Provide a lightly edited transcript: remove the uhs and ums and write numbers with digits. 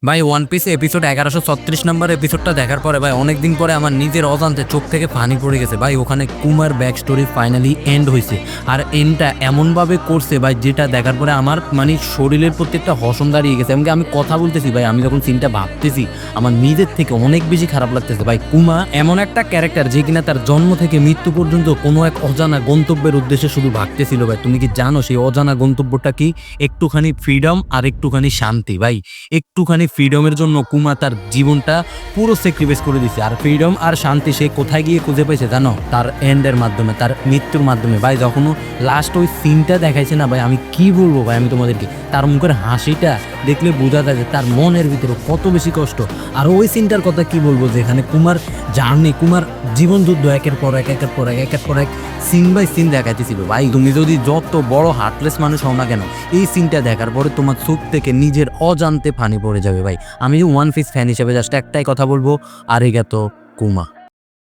ভাই ওয়ান পিসে এপিসোড 1136 নম্বর এপিসোডটা দেখার পরে ভাই অনেকদিন পরে আমার নিজের অজান্তে চোখ থেকে পানি পড়ে গেছে ভাই। ওখানে Kumar back story finally end হয়েছে, আর এন্ডটা এমনভাবে করছে ভাই যেটা দেখার পরে আমার মানে শরীরের প্রতি একটা হসম দাঁড়িয়ে গেছে। এমনকি আমি কথা বলতেছি ভাই, আমি যখন সিনটা ভাবতেছি আমার নিজের থেকে অনেক বেশি খারাপ লাগতেছে ভাই। কুমা এমন একটা ক্যারেক্টার যে কিনা তার জন্ম থেকে মৃত্যু পর্যন্ত কোনো এক অজানা গন্তব্যের উদ্দেশ্যে শুধু ভাবতেছিল ভাই। তুমি কি জানো সেই অজানা গন্তব্যটা কি? একটুখানি ফ্রিডম আর একটুখানি শান্তি ভাই। একটুখানি ফ্রিডমের জন্য কুমা তার জীবনটা পুরো স্যাক্রিফাইস করে দিছে। আর ফ্রিডম আর শান্তি সে কোথায় গিয়ে খুঁজে পেয়েছে জানো? তার এন্ডের মাধ্যমে, তার মৃত্যুর মাধ্যমে ভাই। যখন লাস্ট ওই সিনটা দেখাইছে না ভাই, আমি কি বলবো ভাই আমি তোমাদেরকে, তার মুখের হাসিটা দেখলে বোঝা যায় যে তার মনের ভিতরে কত বেশি কষ্ট। আর ওই সিনটার কথা কি বলবো, যেখানে কুমার জার্নি, কুমার জীবন যুদ্ধ একের পর এক একের পর এক একের পর এক সিন বাই সিন দেখাইতেছিল ভাই। তুমি যদি যত বড় হার্টলেস মানুষ হও না কেন, এই সিনটা দেখার পরে তোমার চোখ থেকে নিজের অজান্তে পানি পড়ে যাবে ভাই। আমি ওয়ান পিস ফ্যান হিসেবে জাস্ট একটাই কথা বলবো, আরিগাতো কুমা।